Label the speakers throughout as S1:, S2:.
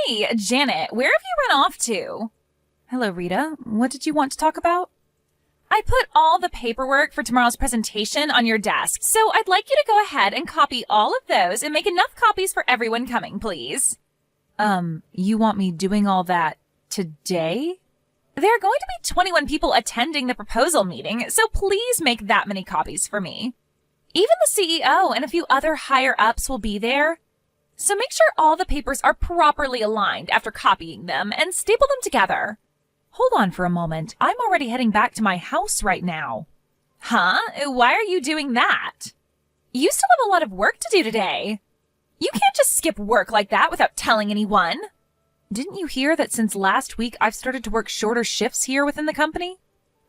S1: Hey, Janet, where have you run off to? Hello, Rita. What did you want to talk about? I put all the paperwork for tomorrow's presentation on your desk, so I'd like you to go ahead and copy all of those and make enough copies for everyone coming, please. You want me doing all that today? There are going to be 21 people attending the proposal meeting, so please make that many copies for me. Even the CEO and a few other higher-ups will be there. So make sure all the papers are properly aligned after copying them and staple them together. Hold on for a moment. I'm already heading back to my house right now. Huh? Why are you doing that? You still have a lot of work to do today. You can't just skip work like that without telling anyone. Didn't you hear that since last week I've started to work shorter shifts here within the company?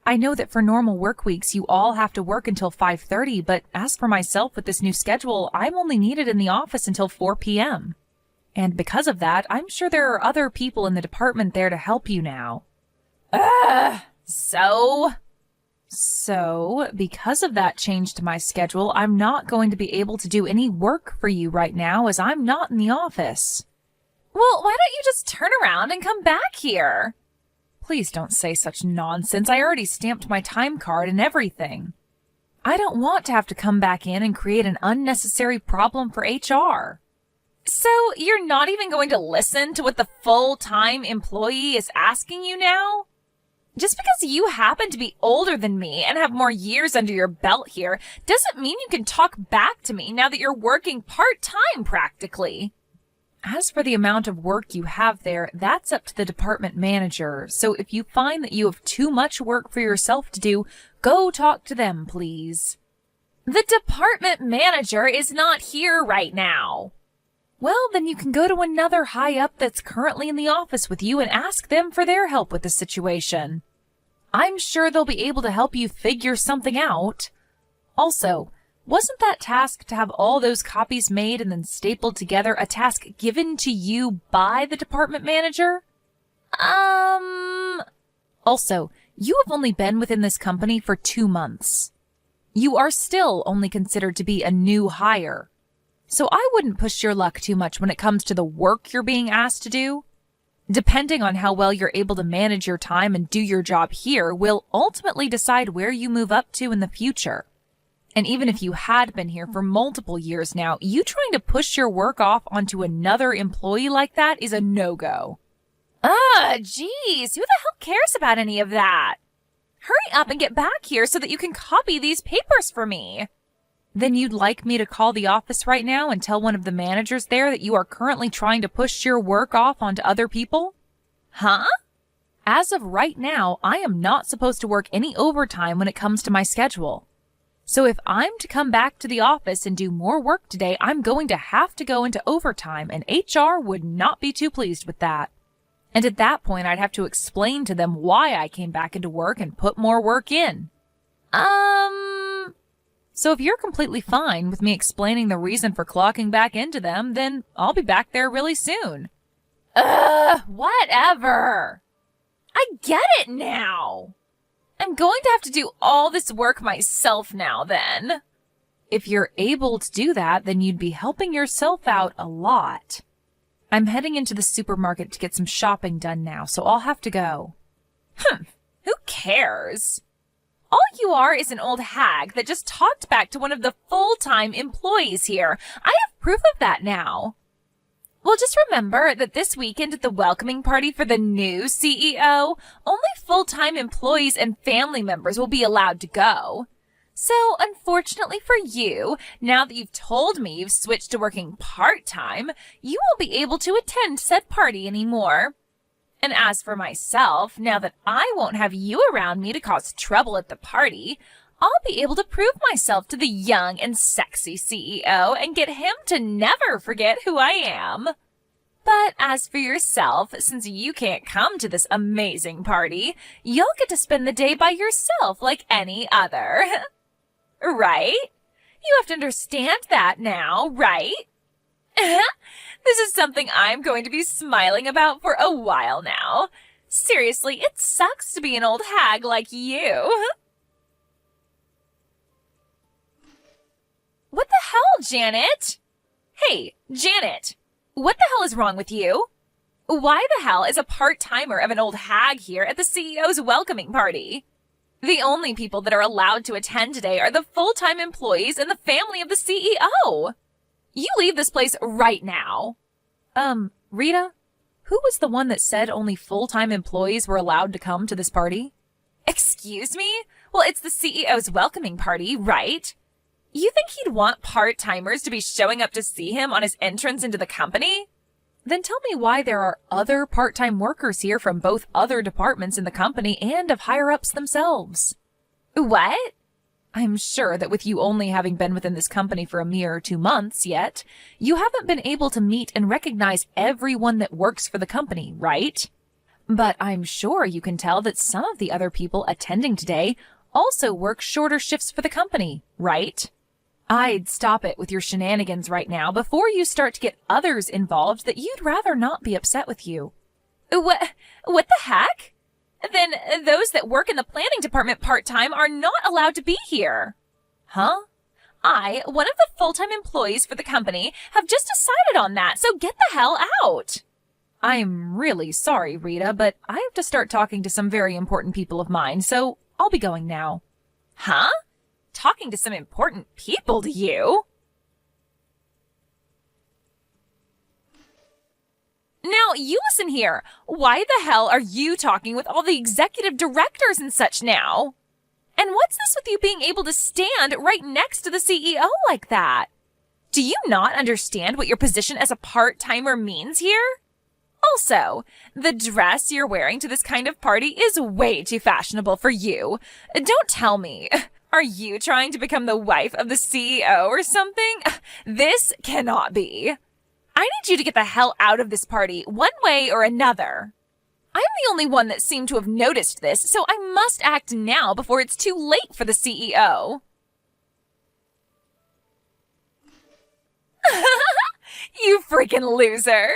S1: I know that for normal work weeks you all have to work until 5:30, but as for myself with this new schedule, I'm only needed in the office until 4 p.m. And because of that, I'm sure there are other people in the department there to help you now. So, because of that change to my schedule, I'm not going to be able to do any work for you right now as I'm not in the office. Well, why don't you just turn around and come back here? Please don't say such nonsense. I already stamped my time card and everything. I don't want to have to come back in and create an unnecessary problem for HR. So you're not even going to listen to what the full-time employee is asking you now? Just because you happen to be older than me and have more years under your belt here doesn't mean you can talk back to me now that you're working part-time practically. As for the amount of work you have there, that's up to the department manager. So if you find that you have too much work for yourself to do, go talk to them, please. The department manager is not here right now. Well, then you can go to another high-up that's currently in the office with you and ask them for their help with the situation. I'm sure they'll be able to help you figure something out. Also, wasn't that task to have all those copies made and then stapled together a task given to you by the department manager? Also, you have only been within this company for 2 months. You are still only considered to be a new hire. So I wouldn't push your luck too much when it comes to the work you're being asked to do. Depending on how well you're able to manage your time and do your job here will ultimately decide where you move up to in the future. And even if you had been here for multiple years now, you trying to push your work off onto another employee like that is a no-go. Geez, who the hell cares about any of that? Hurry up and get back here so that you can copy these papers for me. Then you'd like me to call the office right now and tell one of the managers there that you are currently trying to push your work off onto other people? Huh? As of right now, I am not supposed to work any overtime when it comes to my schedule. So if I'm to come back to the office and do more work today, I'm going to have to go into overtime, and HR would not be too pleased with that. And at that point, I'd have to explain to them why I came back into work and put more work in. So if you're completely fine with me explaining the reason for clocking back into them, then I'll be back there really soon. Whatever. I get it now. I'm going to have to do all this work myself now, then. If you're able to do that, then you'd be helping yourself out a lot. I'm heading into the supermarket to get some shopping done now, so I'll have to go. Who cares? All you are is an old hag that just talked back to one of the full-time employees here. I have proof of that now. Well, just remember that this weekend at the welcoming party for the new CEO, only full-time employees and family members will be allowed to go. So, unfortunately for you, now that you've told me you've switched to working part-time, you won't be able to attend said party anymore. And as for myself, now that I won't have you around me to cause trouble at the party, I'll be able to prove myself to the young and sexy CEO and get him to never forget who I am. But as for yourself, since you can't come to this amazing party, you'll get to spend the day by yourself like any other. Right? You have to understand that now, right? This is something I'm going to be smiling about for a while now. Seriously, it sucks to be an old hag like you. What the hell, Janet? Hey, Janet, what the hell is wrong with you? Why the hell is a part-timer of an old hag here at the CEO's welcoming party? The only people that are allowed to attend today are the full-time employees and the family of the CEO. You leave this place right now. Rita, who was the one that said only full-time employees were allowed to come to this party? Excuse me? Well, it's the CEO's welcoming party, right? You think he'd want part-timers to be showing up to see him on his entrance into the company? Then tell me why there are other part-time workers here from both other departments in the company and of higher-ups themselves. What? I'm sure that with you only having been within this company for a mere 2 months yet, you haven't been able to meet and recognize everyone that works for the company, right? But I'm sure you can tell that some of the other people attending today also work shorter shifts for the company, right? I'd stop it with your shenanigans right now before you start to get others involved that you'd rather not be upset with you. What the heck? Then those that work in the planning department part-time are not allowed to be here. Huh? I, one of the full-time employees for the company, have just decided on that, so get the hell out. I'm really sorry, Rita, but I have to start talking to some very important people of mine, so I'll be going now. Huh? Talking to some important people, do you? Now, you listen here. Why the hell are you talking with all the executive directors and such now? And what's this with you being able to stand right next to the CEO like that? Do you not understand what your position as a part-timer means here? Also, the dress you're wearing to this kind of party is way too fashionable for you. Don't tell me. Are you trying to become the wife of the CEO or something? This cannot be. I need you to get the hell out of this party, one way or another. I'm the only one that seemed to have noticed this, so I must act now before it's too late for the CEO. You freaking loser.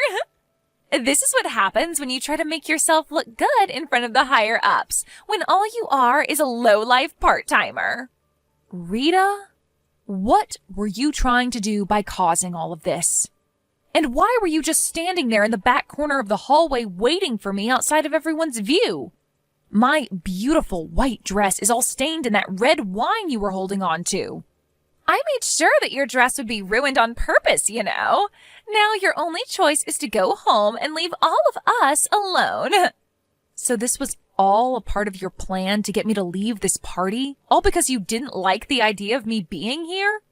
S1: This is what happens when you try to make yourself look good in front of the higher-ups, when all you are is a low-life part-timer. Rita, what were you trying to do by causing all of this? And why were you just standing there in the back corner of the hallway waiting for me outside of everyone's view? My beautiful white dress is all stained in that red wine you were holding on to. I made sure that your dress would be ruined on purpose, you know. Now your only choice is to go home and leave all of us alone. So this was all a part of your plan to get me to leave this party? All because you didn't like the idea of me being here?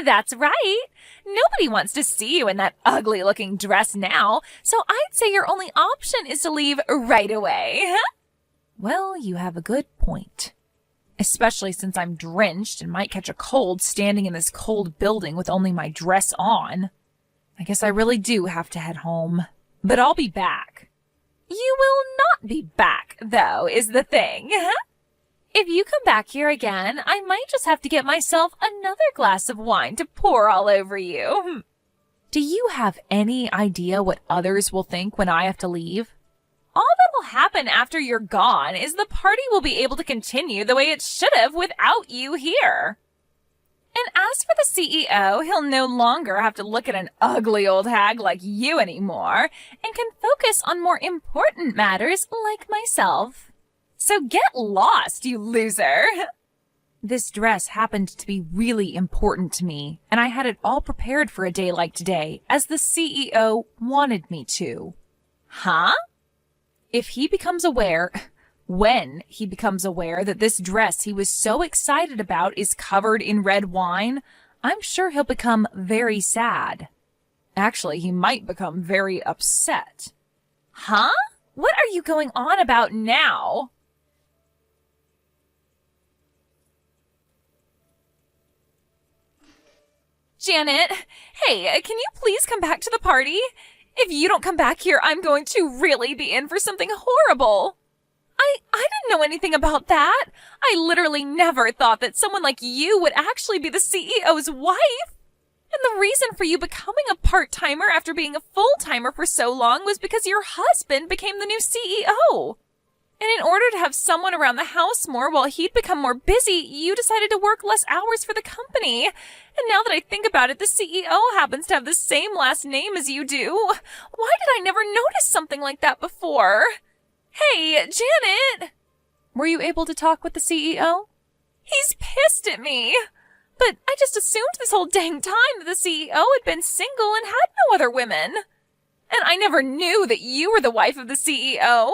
S1: That's right. Nobody wants to see you in that ugly-looking dress now, so I'd say your only option is to leave right away. Well, you have a good point. Especially since I'm drenched and might catch a cold standing in this cold building with only my dress on. I guess I really do have to head home. But I'll be back. You will not be back, though, is the thing. If you come back here again, I might just have to get myself another glass of wine to pour all over you. Do you have any idea what others will think when I have to leave? All that'll happen after you're gone is the party will be able to continue the way it should have without you here. And as for the CEO, he'll no longer have to look at an ugly old hag like you anymore and can focus on more important matters like myself. So get lost, you loser. This dress happened to be really important to me, and I had it all prepared for a day like today, as the CEO wanted me to. Huh? If he becomes aware, when he becomes aware that this dress he was so excited about is covered in red wine, I'm sure he'll become very sad. Actually, he might become very upset. Huh? What are you going on about now? Janet, hey, can you please come back to the party? If you don't come back here, I'm going to really be in for something horrible. I didn't know anything about that. I literally never thought that someone like you would actually be the CEO's wife. And the reason for you becoming a part-timer after being a full-timer for so long was because your husband became the new CEO. And in order to have someone around the house more while he'd become more busy, you decided to work less hours for the company. And now that I think about it, the CEO happens to have the same last name as you do. Why did I never notice something like that before? Hey, Janet! Were you able to talk with the CEO? He's pissed at me. But I just assumed this whole dang time that the CEO had been single and had no other women. And I never knew that you were the wife of the CEO.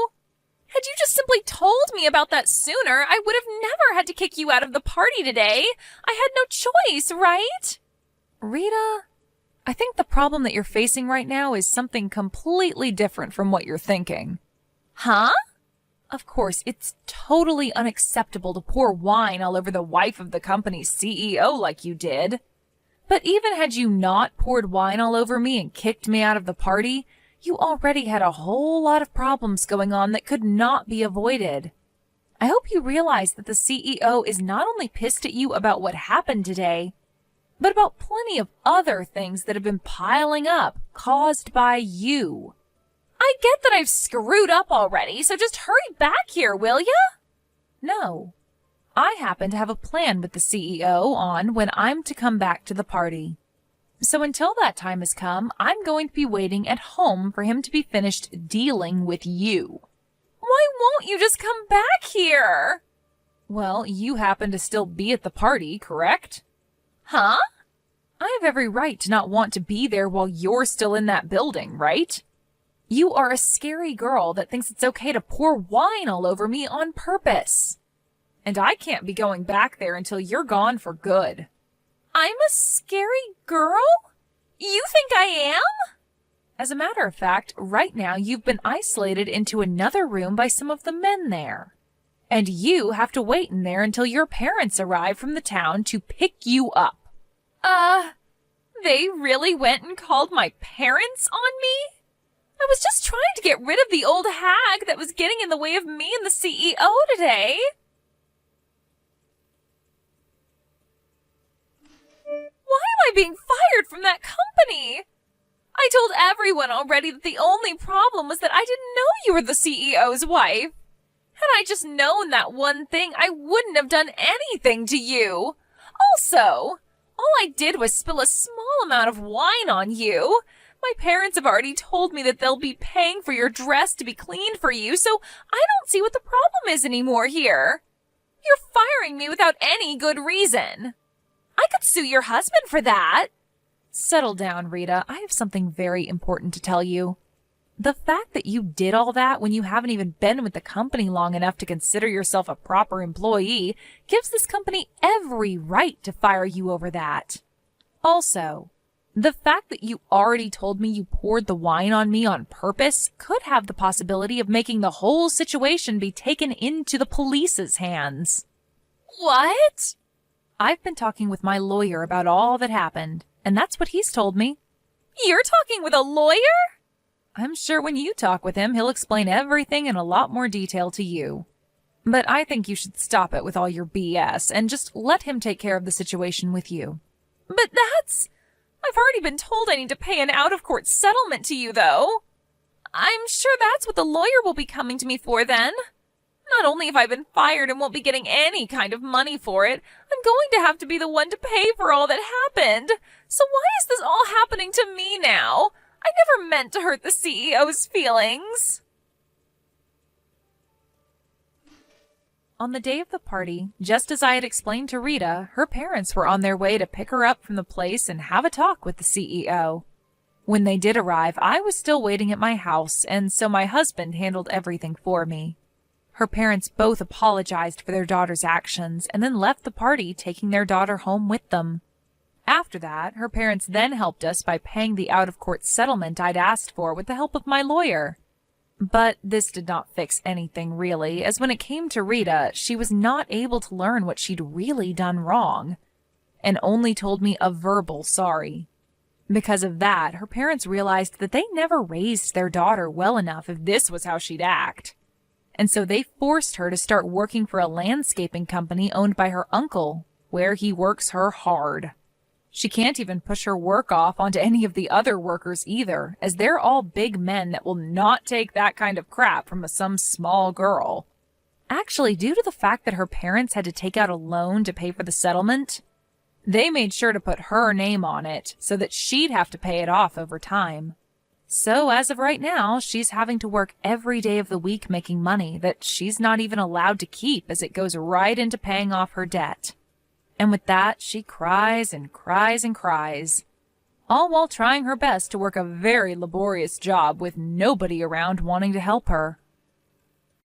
S1: Had you just simply told me about that sooner, I would have never had to kick you out of the party today. I had no choice, right? Rita, I think the problem that you're facing right now is something completely different from what you're thinking. Huh? Of course, it's totally unacceptable to pour wine all over the wife of the company's CEO like you did. But even had you not poured wine all over me and kicked me out of the party, you already had a whole lot of problems going on that could not be avoided. I hope you realize that the CEO is not only pissed at you about what happened today, but about plenty of other things that have been piling up, caused by you. I get that I've screwed up already, so just hurry back here, will ya? No. I happen to have a plan with the CEO on when I'm to come back to the party. So until that time has come, I'm going to be waiting at home for him to be finished dealing with you. Why won't you just come back here? Well, you happen to still be at the party, correct? Huh? I have every right to not want to be there while you're still in that building, right? You are a scary girl that thinks it's okay to pour wine all over me on purpose. And I can't be going back there until you're gone for good. I'm a scary girl? You think I am? As a matter of fact, right now you've been isolated into another room by some of the men there. And you have to wait in there until your parents arrive from the town to pick you up. They really went and called my parents on me? I was just trying to get rid of the old hag that was getting in the way of me and the CEO today. Why am I being fired from that company? I told everyone already that the only problem was that I didn't know you were the CEO's wife. Had I just known that one thing, I wouldn't have done anything to you. Also, all I did was spill a small amount of wine on you. My parents have already told me that they'll be paying for your dress to be cleaned for you, so I don't see what the problem is anymore here. You're firing me without any good reason. I could sue your husband for that. Settle down, Rita. I have something very important to tell you. The fact that you did all that when you haven't even been with the company long enough to consider yourself a proper employee gives this company every right to fire you over that. Also, the fact that you already told me you poured the wine on me on purpose could have the possibility of making the whole situation be taken into the police's hands. What? I've been talking with my lawyer about all that happened, and that's what he's told me. You're talking with a lawyer? I'm sure when you talk with him, he'll explain everything in a lot more detail to you. But I think you should stop it with all your BS and just let him take care of the situation with you. But I've already been told I need to pay an out-of-court settlement to you, though. I'm sure that's what the lawyer will be coming to me for then. Not only have I been fired and won't be getting any kind of money for it, I'm going to have to be the one to pay for all that happened. So why is this all happening to me now? I never meant to hurt the CEO's feelings. On the day of the party, just as I had explained to Rita, her parents were on their way to pick her up from the place and have a talk with the CEO. When they did arrive, I was still waiting at my house, and so my husband handled everything for me. Her parents both apologized for their daughter's actions and then left the party, taking their daughter home with them. After that, her parents then helped us by paying the out-of-court settlement I'd asked for with the help of my lawyer. But this did not fix anything, really, as when it came to Rita, she was not able to learn what she'd really done wrong, and only told me a verbal sorry. Because of that, her parents realized that they never raised their daughter well enough if this was how she'd act. And so they forced her to start working for a landscaping company owned by her uncle, where he works her hard. She can't even push her work off onto any of the other workers either, as they're all big men that will not take that kind of crap from some small girl. Actually, due to the fact that her parents had to take out a loan to pay for the settlement, they made sure to put her name on it so that she'd have to pay it off over time. So as of right now, she's having to work every day of the week making money that she's not even allowed to keep, as it goes right into paying off her debt. And with that, she cries and cries and cries, all while trying her best to work a very laborious job with nobody around wanting to help her.